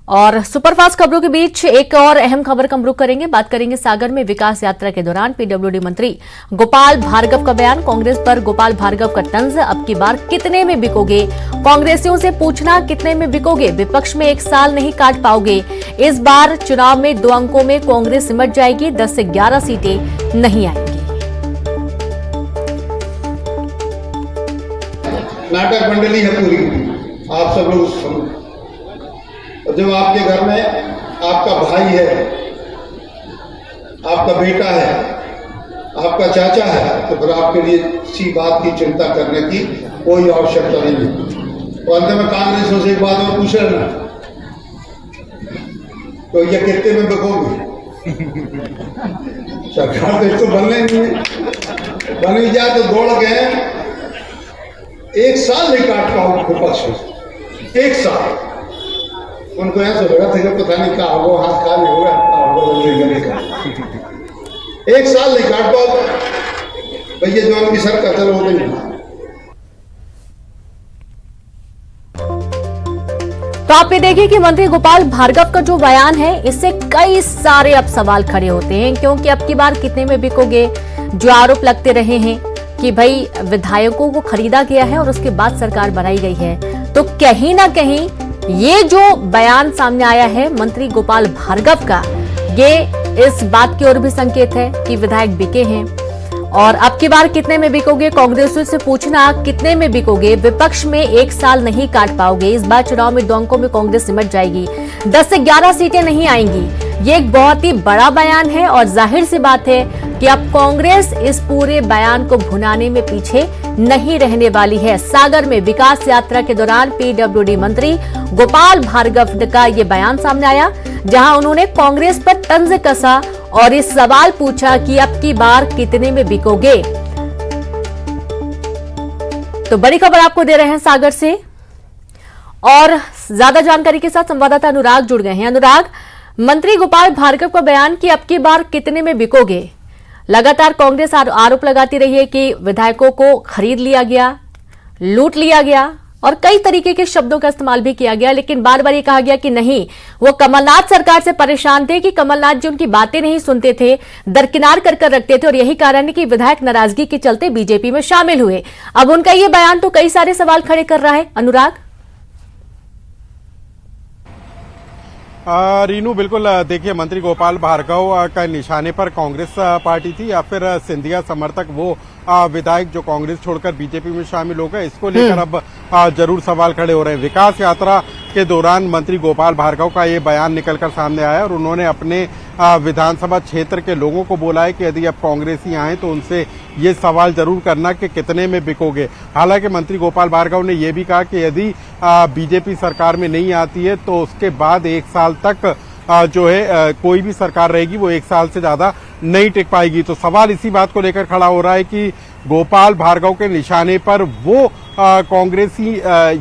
और सुपरफास्ट खबरों के बीच एक और अहम खबर का हम रुख करेंगे। बात करेंगे सागर में विकास यात्रा के दौरान पीडब्ल्यूडी मंत्री गोपाल भार्गव का बयान। कांग्रेस पर गोपाल भार्गव का तंज, अब की बार कितने में बिकोगे? कांग्रेसियों से पूछना कितने में बिकोगे? विपक्ष में एक साल नहीं काट पाओगे। इस बार चुनाव में 2 अंकों में कांग्रेस सिमट जाएगी, 10 से 11 सीटें नहीं आएंगी। नाटक मंडली है पूरी, आप सब लोग। और जब आपके घर में आपका भाई है, आपका बेटा है, आपका चाचा है, तो फिर आपके लिए इसी बात की चिंता करने की कोई आवश्यकता नहीं है। और अंत में कांग्रेस से एक बात और पूछ लेना, तो ये कितने में बिकोगे? सरकार तो इसको बनने नहीं है, बन भी जाए तो दौड़ गए, एक साल नहीं काट पाओ विपक्ष में, एक साल। उनको ऐसा लगा था कि पता नहीं कहा वो हाथ खाली होगा, एक साल नहीं काट पाओ भैया, जो उनकी सरकार चलो हो गई। तो आप ये देखिए कि मंत्री गोपाल भार्गव का जो बयान है, इससे कई सारे अब सवाल खड़े होते हैं, क्योंकि अब की बार कितने में बिकोगे? जो आरोप लगते रहे हैं कि भाई विधायकों को खरीदा गया है और उसके बाद सरकार बनाई गई है, तो कहीं ना कहीं ये जो बयान सामने आया है मंत्री गोपाल भार्गव का, ये इस बात की ओर भी संकेत है कि विधायक बिके हैं। और अब की बार कितने में बिकोगे? कांग्रेसियों से पूछना कितने में बिकोगे? विपक्ष में एक साल नहीं काट पाओगे। इस बार चुनाव में 2 अंकों में कांग्रेस सिमट जाएगी, 10 से 11 सीटें नहीं आएंगी। ये एक बहुत ही बड़ा बयान है और जाहिर सी बात है कि अब कांग्रेस इस पूरे बयान को भुनाने में पीछे नहीं रहने वाली है। सागर में विकास यात्रा के दौरान पीडब्ल्यूडी मंत्री गोपाल भार्गव का ये बयान सामने आया, जहां उन्होंने कांग्रेस पर तंज कसा और इस सवाल पूछा कि अब की बार कितने में बिकोगे। तो बड़ी खबर आपको दे रहे हैं सागर से, और ज्यादा जानकारी के साथ संवाददाता अनुराग जुड़ गए हैं। अनुराग, मंत्री गोपाल भार्गव का बयान कि अब की बार कितने में बिकोगे, लगातार कांग्रेस आरोप लगाती रही है कि विधायकों को खरीद लिया गया, लूट लिया गया और कई तरीके के शब्दों का इस्तेमाल भी किया गया, लेकिन बार बार ये कहा गया कि नहीं, वो कमलनाथ सरकार से परेशान थे कि कमलनाथ जी उनकी बातें नहीं सुनते थे, दरकिनार कर रखते थे, और यही कारण है कि विधायक नाराजगी के चलते बीजेपी में शामिल हुए। अब उनका ये बयान तो कई सारे सवाल खड़े कर रहा है। अनुराग, रीनू, बिल्कुल देखिए, मंत्री गोपाल भार्गव का निशाने पर कांग्रेस पार्टी थी या फिर सिंधिया समर्थक वो विधायक जो कांग्रेस छोड़कर बीजेपी में शामिल हो गए, इसको लेकर अब जरूर सवाल खड़े हो रहे हैं। विकास यात्रा के दौरान मंत्री गोपाल भार्गव का ये बयान निकलकर सामने आया और उन्होंने अपने विधानसभा क्षेत्र के लोगों को बोला है कि यदि अब कांग्रेसी आए तो उनसे ये सवाल जरूर करना कि कितने में बिकोगे। हालांकि मंत्री गोपाल भार्गव ने यह भी कहा कि यदि बीजेपी सरकार में नहीं आती है तो उसके बाद 1 साल तक जो है कोई भी सरकार रहेगी वो 1 साल से ज्यादा नहीं टिक पाएगी। तो सवाल इसी बात को लेकर खड़ा हो रहा है कि गोपाल भार्गव के निशाने पर वो कांग्रेसी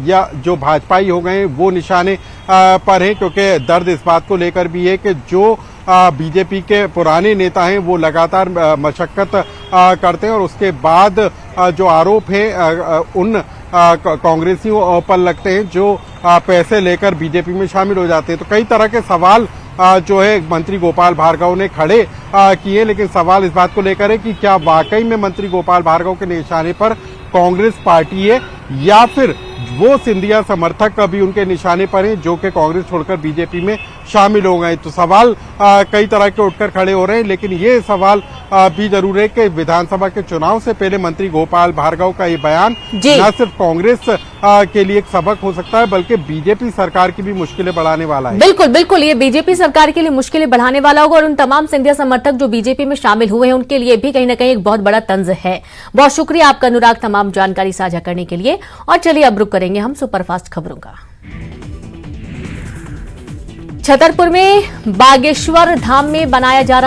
या जो भाजपाई हो गए वो निशाने पर हैं, क्योंकि दर्द इस बात को लेकर भी है कि जो बीजेपी के पुराने नेता हैं वो लगातार मशक्कत करते हैं और उसके बाद जो आरोप है उन कांग्रेसियों पर लगते हैं जो पैसे लेकर बीजेपी में शामिल हो जाते हैं। तो कई तरह के सवाल जो है मंत्री गोपाल भार्गव ने खड़े किए, लेकिन सवाल इस बात को लेकर है कि क्या वाकई में मंत्री गोपाल भार्गव के निशाने पर कांग्रेस पार्टी है या फिर वो सिंधिया समर्थक अभी उनके निशाने पर हैं जो कि कांग्रेस छोड़कर बीजेपी में शामिल हो गए। तो सवाल कई तरह के उठकर खड़े हो रहे हैं, लेकिन ये सवाल भी जरूर है कि विधानसभा के चुनाव से पहले मंत्री गोपाल भार्गव का ये बयान न सिर्फ कांग्रेस के लिए एक सबक हो सकता है बल्कि बीजेपी सरकार की भी मुश्किलें बढ़ाने वाला है। बिल्कुल बिल्कुल, ये बीजेपी सरकार के लिए मुश्किलें बढ़ाने वाला होगा और उन तमाम सिंधिया समर्थक जो बीजेपी में शामिल हुए हैं उनके लिए भी कहीं ना कहीं एक बहुत बड़ा तंज है। बहुत शुक्रिया आपका अनुराग, तमाम जानकारी साझा करने के लिए। और चलिए अब रुक करेंगे हम सुपरफास्ट खबरों का। छतरपुर में बागेश्वर धाम में बनाया जा रहा